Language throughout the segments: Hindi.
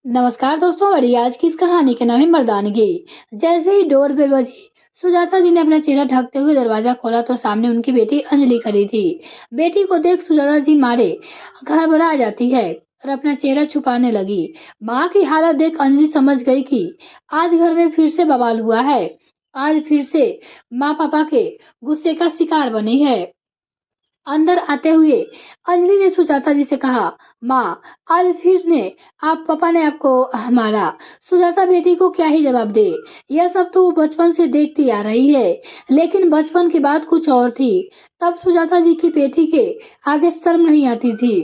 नमस्कार दोस्तों, हमारी आज की इस कहानी का नाम है मर्दानगी। जैसे ही डोर बेल बजी, सुजाता जी ने अपना चेहरा ढकते हुए दरवाजा खोला तो सामने उनकी बेटी अंजलि खड़ी थी। बेटी को देख सुजाता जी मारे घबरा जाती है और अपना चेहरा छुपाने लगी। माँ की हालत देख अंजलि समझ गई कि आज घर में फिर से बवाल हुआ है। आज फिर से माँ पापा के गुस्से का शिकार बनी है। अंदर आते हुए अंजलि ने सुजाता जी से कहा, माँ, आज फिर ने आप पापा ने आपको मारा। सुजाता बेटी को क्या ही जवाब दे। यह सब तो वो बचपन से देखती आ रही है, लेकिन बचपन की बात कुछ और थी। तब सुजाता जी की बेटी के आगे शर्म नहीं आती थी,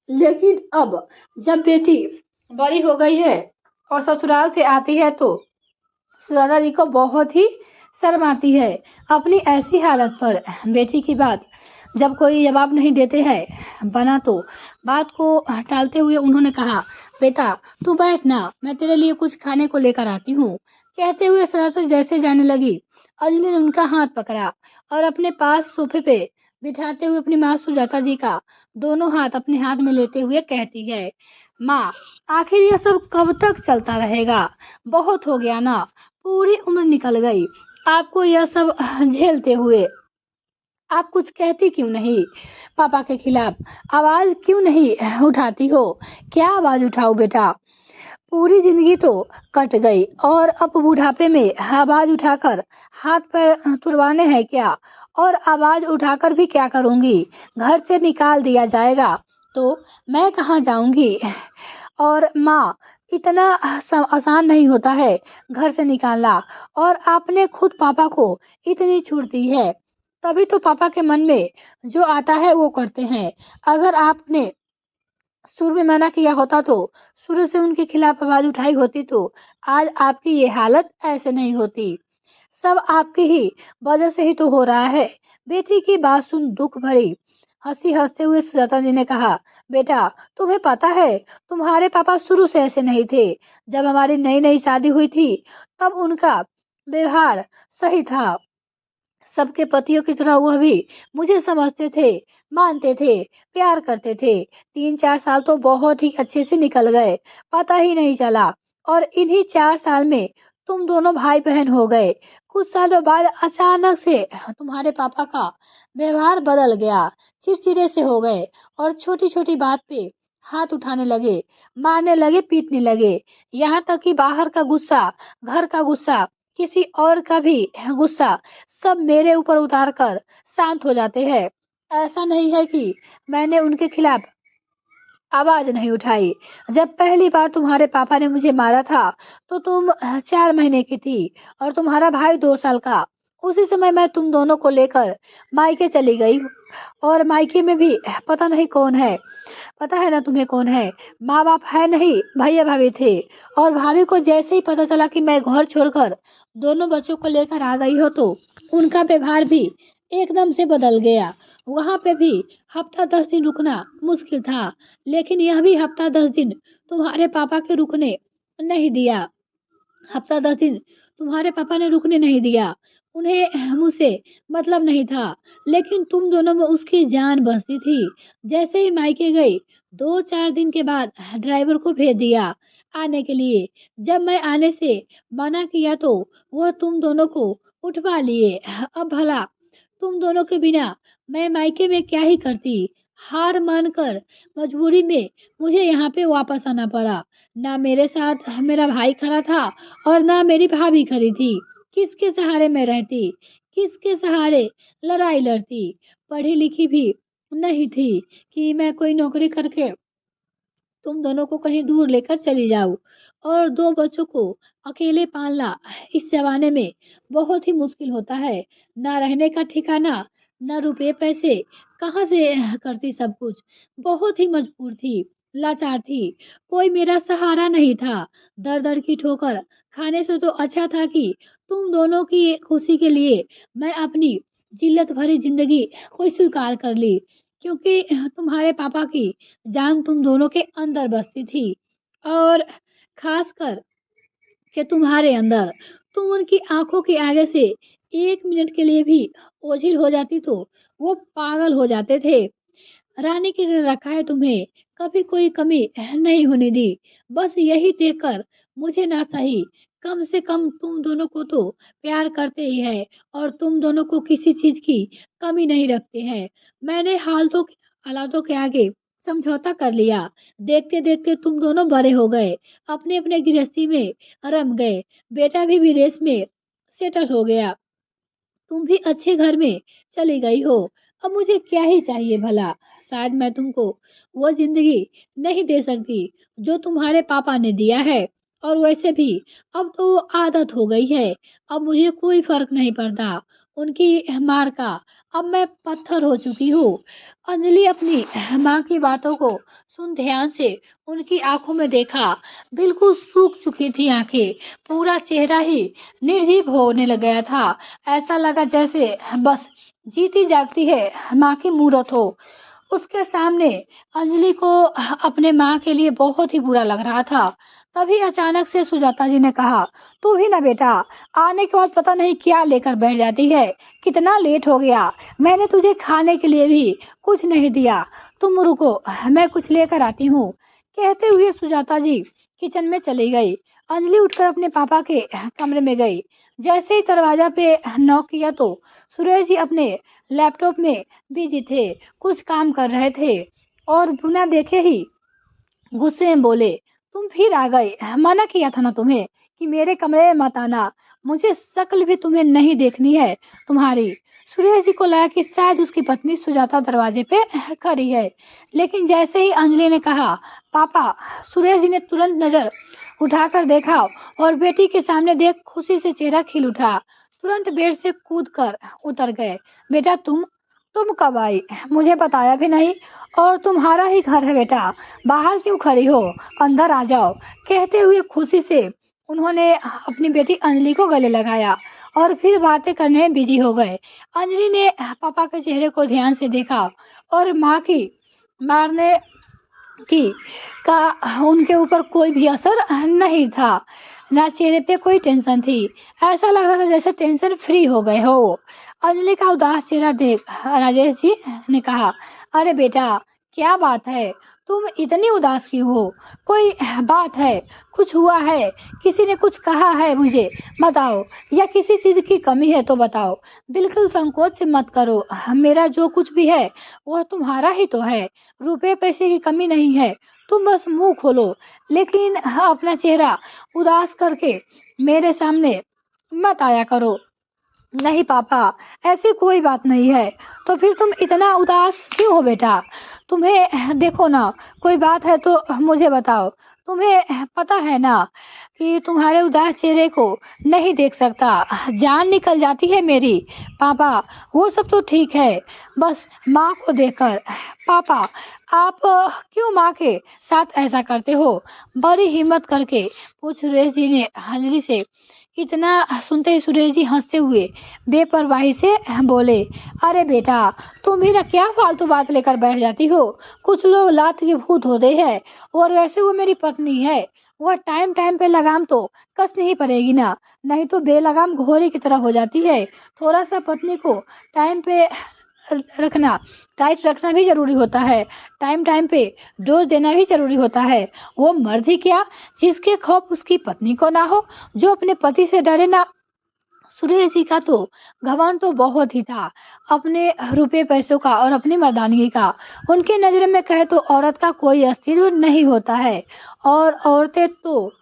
लेकिन अब जब बेटी बड़ी हो गई है और ससुराल से आती है तो सुजाता जी को बहुत ही शर्म आती है। अपनी ऐसी हालत पर बेटी की बात जब कोई जवाब नहीं देते हैं बना तो बात को टालते हुए उन्होंने कहा, बेटा तू बैठ ना, मैं तेरे लिए कुछ खाने को लेकर आती हूँ। कहते हुए सुजाता जैसे जाने लगी, अंजलि ने उनका हाथ पकड़ा और अपने पास सोफे पे बिठाते हुए अपनी माँ सुजाता जी का दोनों हाथ अपने हाथ में लेते हुए कहती है, माँ, आखिर ये सब कब तक चलता रहेगा? बहुत हो गया ना, पूरी उम्र निकल गई आपको यह सब झेलते हुए। आप कुछ कहती क्यों नहीं? पापा के खिलाफ आवाज क्यों नहीं उठाती हो? क्या आवाज उठाओ बेटा? पूरी जिंदगी तो कट गई और अब बुढ़ापे में आवाज उठाकर हाथ पैर तुड़वाने हैं क्या? और आवाज उठाकर भी क्या करूंगी? घर से निकाल दिया जाएगा तो मैं कहाँ जाऊंगी? और माँ, इतना आसान नहीं होता है घर से निकालना, और आपने खुद पापा को इतनी छूट दी है, तभी तो पापा के मन में जो आता है वो करते हैं। अगर आपने शुरू में मना किया होता तो, शुरू से उनके खिलाफ आवाज उठाई होती तो आज आपकी ये हालत ऐसे नहीं होती। सब आपकी ही वजह से ही तो हो रहा है। बेटी की बात सुन दुख भरी हंसी हंसते हुए सुजाता जी ने कहा, बेटा तुम्हें पता है तुम्हारे पापा शुरू से ऐसे नहीं थे। जब हमारी नई नई शादी हुई थी तब उनका व्यवहार सही था। सबके पतियों की तरह वह भी मुझे समझते थे, मानते थे, प्यार करते थे। 3-4 साल तो बहुत ही अच्छे से निकल गए, पता ही नहीं चला। और इन्हीं 4 साल में तुम दोनों भाई बहन हो गए। कुछ सालों बाद अचानक से तुम्हारे पापा का व्यवहार बदल गया, चिड़चिड़े से हो गए और छोटी छोटी बात पे हाथ उठाने लगे, मारने लगे, पीटने लगे। यहाँ तक कि बाहर का गुस्सा, घर का गुस्सा, किसी और का भी गुस्सा सब मेरे ऊपर उतार कर शांत हो जाते हैं। ऐसा नहीं है कि मैंने उनके खिलाफ आवाज नहीं उठाई। जब पहली बार तुम्हारे पापा ने मुझे मारा था तो तुम 4 महीने की थी और तुम्हारा भाई 2 साल का। उसी समय मैं तुम दोनों को लेकर मायके चली गई, और मायके में भी पता नहीं कौन है। पता है ना तुम्हें कौन है? माँ बाप है नहीं, भैया भाभी थे। और भाभी को जैसे ही पता चला कि मैं घर छोड़कर दोनों बच्चों को लेकर आ गई हो तो उनका व्यवहार भी एकदम से बदल गया। वहां पे भी हफ्ता 10 दिन रुकना मुश्किल था, लेकिन यह भी हफ्ता 10 दिन तुम्हारे पापा के रुकने नहीं दिया। हफ्ता 10 दिन तुम्हारे पापा ने रुकने नहीं दिया। उन्हें मुझसे मतलब नहीं था, लेकिन तुम दोनों में उसकी जान बसती थी। जैसे ही मायके गई 2-4 दिन के बाद ड्राइवर को भेज दिया आने के लिए। जब मैं आने से मना किया तो वह तुम दोनों को उठवा लिए। अब भला तुम दोनों के बिना मैं मायके में क्या ही करती? हार मानकर मजबूरी में मुझे यहाँ पे वापस आना पड़ा। ना मेरे साथ मेरा भाई खड़ा था और ना मेरी भाभी खड़ी थी। किसके सहारे मैं रहती? किसके सहारे लड़ाई लड़ती? पढ़ी लिखी भी नहीं थी कि मैं कोई नौकरी करके तुम दोनों को कहीं दूर लेकर चली जाऊं। और 2 बच्चों को अकेले पालना इस जमाने में बहुत ही मुश्किल होता है। ना रहने का ठिकाना, ना रुपए पैसे, कहाँ से करती सब कुछ। बहुत ही मजबूर थी, लाचार थी, कोई मेरा सहारा नहीं था। दर दर की ठोकर खाने से तो अच्छा था कि तुम दोनों की खुशी के लिए मैं अपनी जिल्लत भरी जिंदगी को स्वीकार कर ली, क्योंकि तुम्हारे पापा की जान तुम दोनों के अंदर बसती थी। और खासकर कि तुम्हारे अंदर, तुम उनकी आंखों के आगे से 1 मिनट के लिए भी ओझल हो जाती तो वो पागल हो जाते थे। रानी की तरह रखा है तुम्हें, कभी कोई कमी नहीं होने दी। बस यही देखकर मुझे ना सही, कम से कम तुम दोनों को तो प्यार करते ही है और तुम दोनों को किसी चीज़ की कमी नहीं रखते हैं। मैंने हालातों के आगे समझौता कर लिया। देखते-देखते तुम दोनों बड़े हो गए, अपने-अपने गृहस्थी में रम गए। बेटा भी विदेश में सेटल हो गया। तुम भी अच्छे घर में चली गई हो। अब मुझे क्या ही चाहिए भला? शायद मैं तुमको वो ज़िंदगी नहीं दे सकती जो तुम्हारे पापा ने दिया है और वैसे भी अब तो वो आदत हो गई है। अब मुझे कोई फ़र्क नहीं पड़ता उनकी मार का। अब मैं पत्थर हो चुकी हूँ। अंजलि अपनी माँ की बातों को सुन ध्यान से उनकी आँखों में देखा। बिल्कुल सूख चुकी थी आँखें। पूरा चेहरा ही निर्जीव होने लग गया था। ऐसा लगा जैसे बस जीती जागती है माँ की मूरत हो। उसके सामने अंजलि को अपने माँ के लिए बहुत ही बुरा लग रहा था। तभी अचानक से सुजाता जी ने कहा, तू ही ना बेटा, आने के बाद पता नहीं क्या लेकर बैठ जाती है। कितना लेट हो गया, मैंने तुझे खाने के लिए भी कुछ नहीं दिया। तुम रुको, मैं कुछ लेकर आती हूँ। कहते हुए सुजाता जी किचन में चली गई। अंजलि उठकर अपने पापा के कमरे में गई। जैसे ही दरवाजा पे नॉक किया तो सुरेश जी अपने लैपटॉप में बिजी थे, कुछ काम कर रहे थे और बिना देखे ही गुस्से में बोले, तुम फिर आ गए। मना किया था ना तुम्हें कि मेरे कमरे में मत आना। मुझे शक्ल भी तुम्हें नहीं देखनी है तुम्हारी। सुरेश जी को लगा कि शायद उसकी पत्नी सुजाता दरवाजे पे खड़ी है, लेकिन जैसे ही अंजलि ने कहा पापा, सुरेश जी ने तुरंत नजर उठाकर देखा और बेटी के सामने देख खुशी से चेहरा खिल उठा। तुरंत बेड से कूद कर उतर गए। बेटा तुम कब आई? मुझे बताया भी नहीं। और तुम्हारा ही घर है बेटा, बाहर क्यों खड़ी हो? अंदर आ जाओ। कहते हुए खुशी से उन्होंने अपनी बेटी अंजलि को गले लगाया और फिर बातें करने में बिजी हो गए। अंजलि ने पापा के चेहरे को ध्यान से देखा और माँ की मारने की का उनके ऊपर कोई भी असर नहीं था। ना चेहरे पे कोई टेंशन थी। ऐसा लग रहा था जैसे टेंशन फ्री हो गए हो। अंजलि का उदास चेहरा देख राजेश जी ने कहा, अरे बेटा, क्या बात है? तुम इतनी उदास क्यों हो? कोई बात है? कुछ हुआ है? किसी ने कुछ कहा है मुझे? बताओ। या किसी चीज की कमी है तो बताओ। बिल्कुल संकोच मत करो। मेरा जो कुछ भी है वह तुम्हारा ही तो है। रुपए पैसे की कमी नहीं है। तुम बस मुंह खोलो, लेकिन अपना चेहरा उदास करके मेरे सामने मत आया करो। नहीं पापा, ऐसी कोई बात नहीं है। तो फिर तुम इतना उदास क्यों हो बेटा? तुम्हें देखो ना, कोई बात है तो मुझे बताओ। तुम्हें पता है ना कि तुम्हारे उदास चेहरे को नहीं देख सकता, जान निकल जाती है मेरी। पापा, वो सब तो ठीक है, बस माँ को देखकर। पापा, आप क्यों माँ के साथ ऐसा करते हो? बड़ी हिम्मत करके पूछ सुरेश जी ने अंजलि से। इतना सुनते ही सुरेश जी हंसते हुए बेपरवाही से बोले, अरे बेटा, तुम भी ना क्या फालतू बात लेकर बैठ जाती हो? कुछ लोग लात के भूत होते हैं और वैसे वो मेरी पत्नी है। वह टाइम टाइम पे लगाम तो कसनी ही पड़ेगी ना, नहीं तो बेलगाम घोड़े की तरह हो जाती है। थोड़ा सा पत्नी को टाइम पे रखना, टाइट रखना भी जरूरी होता है। टाइम टाइम पे डोज देना भी जरूरी होता है। वो मर्द ही क्या जिसके खौफ उसकी पत्नी को ना हो, जो अपने पति से डरे ना। सुरेश जी का तो घमंड तो बहुत ही था, अपने रुपए पैसों का और अपनी मर्दानगी का। उनके नजर में कहे तो औरत का कोई अस्तित्व नहीं होता है और औरतें तो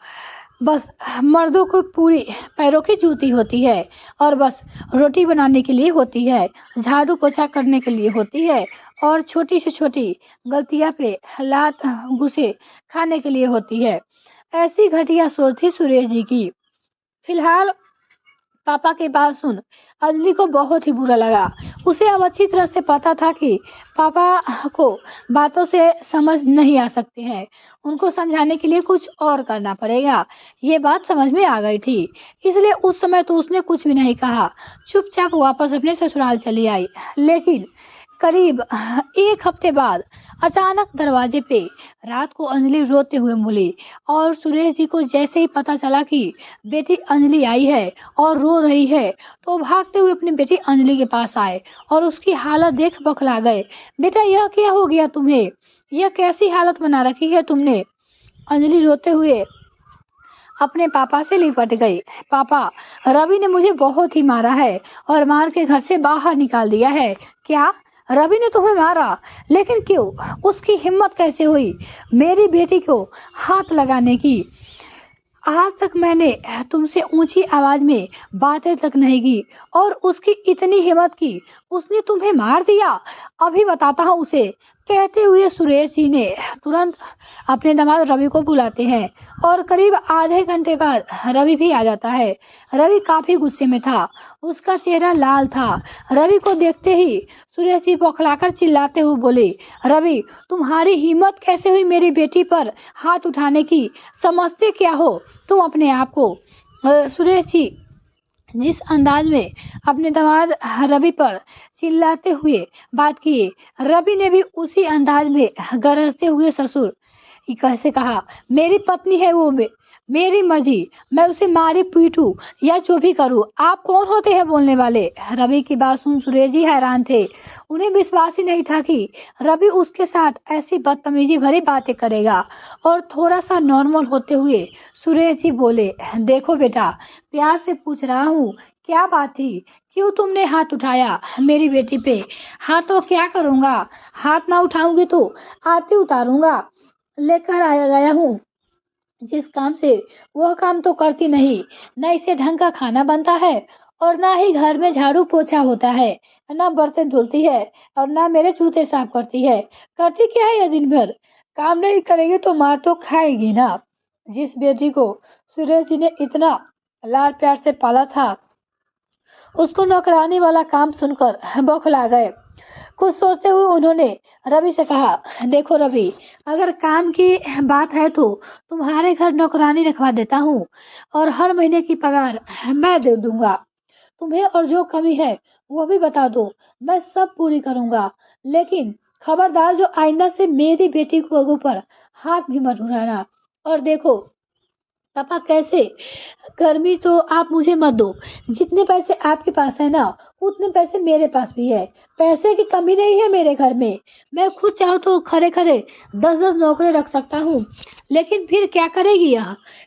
बस मर्दों को पूरी पैरों की जूती होती है और बस रोटी बनाने के लिए होती है, झाड़ू पोछा करने के लिए होती है और छोटी से छोटी गलतियां पे लात घुसे खाने के लिए होती है। ऐसी घटिया सोच थी सुरेश जी की। फिलहाल पापा की बात सुन अंजलि को बहुत ही बुरा लगा। उसे अब अच्छी तरह से पता था कि पापा को बातों से समझ नहीं आ सकते हैं, उनको समझाने के लिए कुछ और करना पड़ेगा। ये बात समझ में आ गई थी, इसलिए उस समय तो उसने कुछ भी नहीं कहा, चुपचाप वापस अपने ससुराल चली आई। लेकिन करीब 1 हफ्ते बाद अचानक दरवाजे पे रात को अंजलि रोते हुए मिली और सुरेश जी को जैसे ही पता चला कि बेटी अंजलि आई है और रो रही है, तो भागते हुए अपनी बेटी अंजलि के पास आए और उसकी हालत देख बौखला गए। बेटा, यह क्या हो गया तुम्हें? यह कैसी हालत बना रखी है तुमने? अंजलि रोते हुए अपने पापा से लिपट गई। पापा, रवि ने मुझे बहुत ही मारा है और मार के घर से बाहर निकाल दिया है। क्या? रवि ने तुम्हें मारा? लेकिन क्यों? उसकी हिम्मत कैसे हुई मेरी बेटी को हाथ लगाने की? आज तक मैंने तुमसे ऊंची आवाज में बातें तक नहीं की और उसकी इतनी हिम्मत की, उसने तुम्हें मार दिया। अभी बताता हूँ उसे। कहते हुए सुरेश जी ने तुरंत अपने दामाद रवि को बुलाते हैं और करीब आधे घंटे बाद रवि भी आ जाता है। रवि काफी गुस्से में था, उसका चेहरा लाल था। रवि को देखते ही सुरेश जी बौखलाकर चिल्लाते हुए बोले, रवि, तुम्हारी हिम्मत कैसे हुई मेरी बेटी पर हाथ उठाने की? समझते क्या हो तुम अपने आप को? सुरेश जी जिस अंदाज में अपने दामाद रवि पर चिल्लाते हुए बात किए, रवि ने भी उसी अंदाज में गरजते हुए ससुर कैसे कहा, मेरी पत्नी है वो, मेरी मर्जी, मैं उसे मारी पीटूं या जो भी करूं, आप कौन होते हैं बोलने वाले? रवि की बात सुन सुरेश जी हैरान थे। उन्हें विश्वास ही नहीं था कि रवि उसके साथ ऐसी बदतमीजी भरी बातें करेगा। और थोड़ा सा नॉर्मल होते हुए सुरेश जी बोले, देखो बेटा, प्यार से पूछ रहा हूँ, क्या बात थी? क्यों तुमने हाथ उठाया मेरी बेटी पे? हाथ तो क्या करूंगा? हाथ ना उठाऊंगी तो आरती उतारूंगा। लेकर आया गया हूँ जिस काम से, वह काम तो करती नहीं। न इसे ढंग का खाना बनता है और ना ही घर में झाड़ू पोछा होता है, ना बर्तन धुलती है और ना मेरे जूते साफ करती है। करती क्या है ये दिन भर? काम नहीं करेगी तो मार तो खाएगी ना। जिस बेटी को सुरेश जी ने इतना लाड प्यार से पाला था, उसको नौकरानी वाला काम सुनकर बौखला गए। कुछ सोचते हुए उन्होंने रवि से कहा, देखो रवि, अगर काम की बात है तो तुम्हारे घर नौकरानी रखवा देता हूँ और हर महीने की पगार मैं दे दूंगा तुम्हें, और जो कमी है वो भी बता दो, मैं सब पूरी करूंगा। लेकिन खबरदार, जो आइंदा से मेरी बेटी को ऊपर हाथ भी मत उठाना। और देखो पापा, कैसे गर्मी तो आप मुझे मत दो। जितने पैसे आपके पास है ना, उतने पैसे मेरे पास भी है। पैसे की कमी नहीं है मेरे घर में। मैं खुद चाहूँ तो खड़े खड़े 10-10 नौकरे रख सकता हूँ। लेकिन फिर क्या करेगी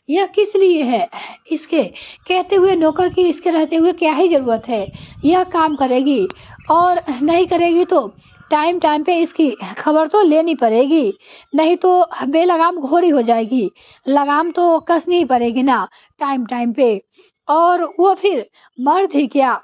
यह किस लिए है? इसके कहते हुए नौकर की इसके रहते हुए क्या ही जरूरत है? यह काम करेगी और नहीं करेगी तो टाइम टाइम पे इसकी खबर तो लेनी पड़ेगी, नहीं तो बेलगाम घोड़ी हो जाएगी। लगाम तो कसनी ही पड़ेगी ना टाइम टाइम पे। और वो फिर मर्द ही क्या,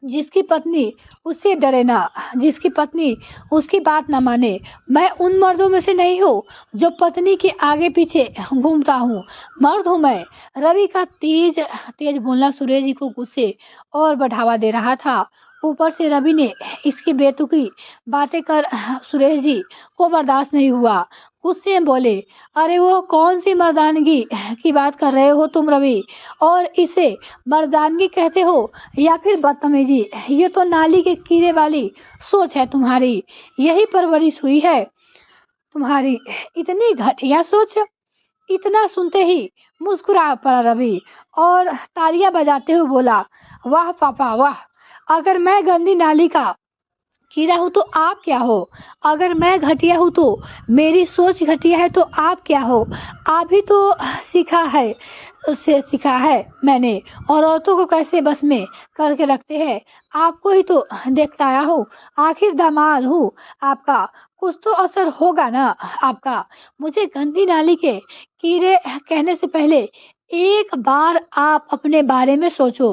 जिसकी पत्नी उससे डरे ना, जिसकी पत्नी उसकी बात ना माने। मैं उन मर्दों में से नहीं हूँ जो पत्नी के आगे पीछे घूमता हूँ। मर्द हूँ मैं। रवि का तेज तेज बोलना सुरेश जी को गुस्से और बढ़ावा दे रहा था। ऊपर से रवि ने इसकी बेतुकी बातें कर सुरेश जी को बर्दाश्त नहीं हुआ। गुस्से में बोले, अरे वो कौन सी मर्दानगी की बात कर रहे हो तुम रवि? और इसे मर्दानगी कहते हो या फिर बदतमीजी? ये तो नाली के कीड़े वाली सोच है तुम्हारी। यही परवरिश हुई है तुम्हारी, इतनी घटिया सोच। इतना सुनते ही मुस्कुरा पड़ा रवि और तालियां बजाते हुए बोला, वाह पापा वाह, अगर मैं गंदी नाली का कीड़ा हूँ तो आप क्या हो? अगर मैं घटिया हूँ तो मेरी सोच घटिया है तो आप क्या हो? आप ही तो सीखा है, उससे सीखा है मैंने। और औरतों को कैसे बस में करके रखते हैं, आपको ही तो देखता आया हूँ। आखिर दामाद हूँ आपका, कुछ तो असर होगा ना आपका। मुझे गंदी नाली के कीड़े कहने से पहले एक बार आप अपने बारे में सोचो।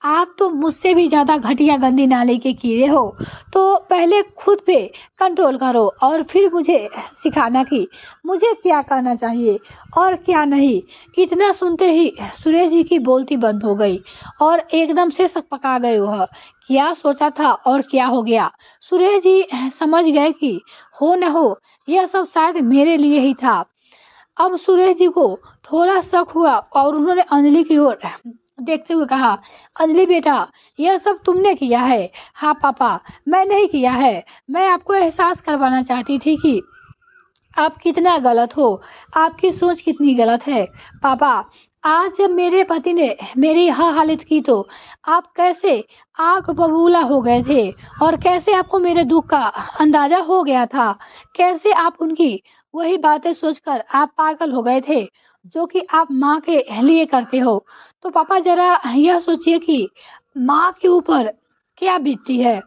आप तो मुझसे भी ज्यादा घटिया गंदी नाली के कीड़े हो। तो पहले खुद पे कंट्रोल करो और फिर मुझे सिखाना कि मुझे क्या करना चाहिए और क्या नहीं। इतना सुनते ही सुरेश जी की बोलती बंद हो गई और एकदम से सकपका गए। वह क्या सोचा था और क्या हो गया? सुरेश जी समझ गए कि हो न हो यह सब शायद मेरे लिए ही था। अब सुरेश जी को थोड़ा शक हुआ और उन्होंने अंजलि की ओर देखते हुए कहा, अंजलि बेटा, यह सब तुमने किया है। हाँ पापा, मैं नहीं किया है। मैं आपको एहसास करवाना चाहती थी कि आप कितना गलत हो, आपकी सोच कितनी गलत है। पापा, आज जब मेरे पति ने मेरी यह हालत की तो आप कैसे आग बबूला हो गए थे, और कैसे आपको मेरे दुख का अंदाजा हो गया था। कैसे आप उनकी वही बातें सोचकर आप पागल हो गए थे जो कि आप माँ के लिए करते हो। तो पापा, जरा यह सोचिए कि माँ के ऊपर क्या बीतती है।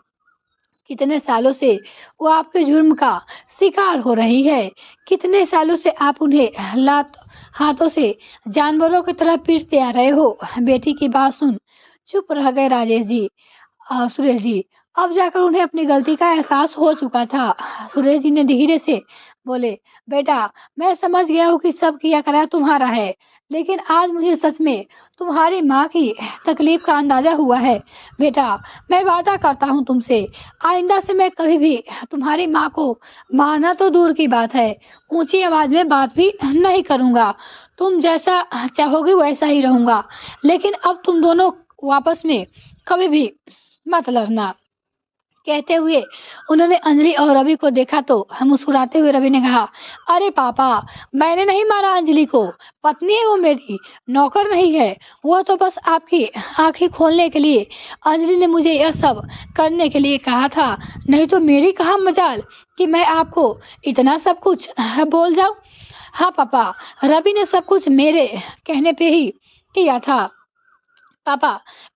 कितने सालों से वो आपके जुर्म का शिकार हो रही है। कितने सालों से आप उन्हें लात हाथों से जानवरों की तरह पीटते आ रहे हो। बेटी की बात सुन चुप रह गए राजेश जी, सुरेश जी। अब जाकर उन्हें अपनी गलती का एहसास हो चुका था। सुरेश जी ने धीरे से बोले, बेटा, मैं समझ गया हूँ कि सब किया करा तुम्हारा है, लेकिन आज मुझे सच में तुम्हारी माँ की तकलीफ का अंदाजा हुआ है। बेटा, मैं वादा करता हूँ तुमसे, आइंदा से मैं कभी भी तुम्हारी माँ को मारना तो दूर की बात है, ऊंची आवाज में बात भी नहीं करूंगा। तुम जैसा चाहोगे वैसा ही रहूंगा, लेकिन अब तुम दोनों आपस में कभी भी मत लड़ना। कहते हुए उन्होंने अंजलि और रवि को देखा तो मुस्कुराते हुए रवि ने कहा, अरे पापा, मैंने नहीं मारा अंजलि को। पत्नी है वो मेरी, नौकर नहीं है। वो तो बस आपकी आंखें खोलने के लिए अंजलि ने मुझे यह सब करने के लिए कहा था, नहीं तो मेरी कहाँ मजाल कि मैं आपको इतना सब कुछ बोल जाऊं। हाँ पापा, रवि ने सब कुछ मेरे कहने पे ही किया था। पापा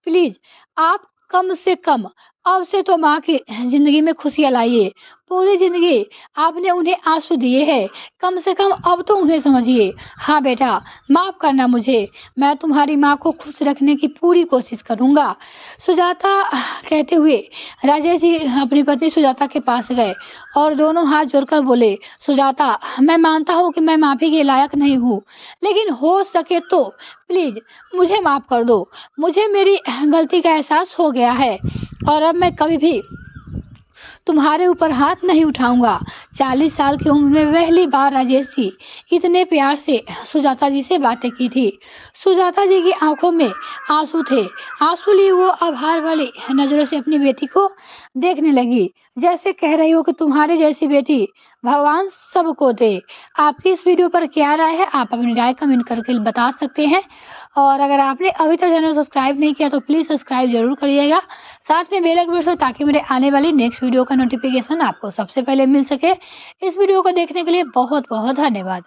प्लीज, आप कम से कम अब से तो माँ की जिंदगी में खुशियाँ लाइए। पूरी जिंदगी आपने उन्हें आंसू दिए हैं, कम से कम अब तो उन्हें समझिए। हाँ बेटा, माफ करना मुझे, मैं तुम्हारी माँ को खुश रखने की पूरी कोशिश करूँगा। सुजाता कहते हुए राजेश जी अपनी पत्नी सुजाता के पास गए और दोनों हाथ जोड़कर बोले, सुजाता, मैं मानता हूँ कि मैं माफी के लायक नहीं हूँ, लेकिन हो सके तो प्लीज मुझे माफ कर दो। मुझे मेरी गलती का एहसास हो गया है और अब मैं कभी भी तुम्हारे ऊपर हाथ नहीं उठाऊंगा। 40 साल की उम्र में पहली बार राजेश जी इतने प्यार से सुजाता जी से बातें की थी। सुजाता जी की आंखों में आंसू थे। आंसू लिए वो आभार वाली नजरों से अपनी बेटी को देखने लगी, जैसे कह रही हो कि तुम्हारे जैसी बेटी भगवान सबको दे। आपकी इस वीडियो पर क्या राय है, आप अपनी राय कमेंट करके बता सकते हैं। और अगर आपने अभी तक चैनल सब्सक्राइब नहीं किया तो प्लीज सब्सक्राइब जरूर करिएगा, साथ में बेल आइकन प्रेस करें ताकि मेरे आने वाली नेक्स्ट वीडियो का नोटिफिकेशन आपको सबसे पहले मिल सके। इस वीडियो को देखने के लिए बहुत बहुत धन्यवाद।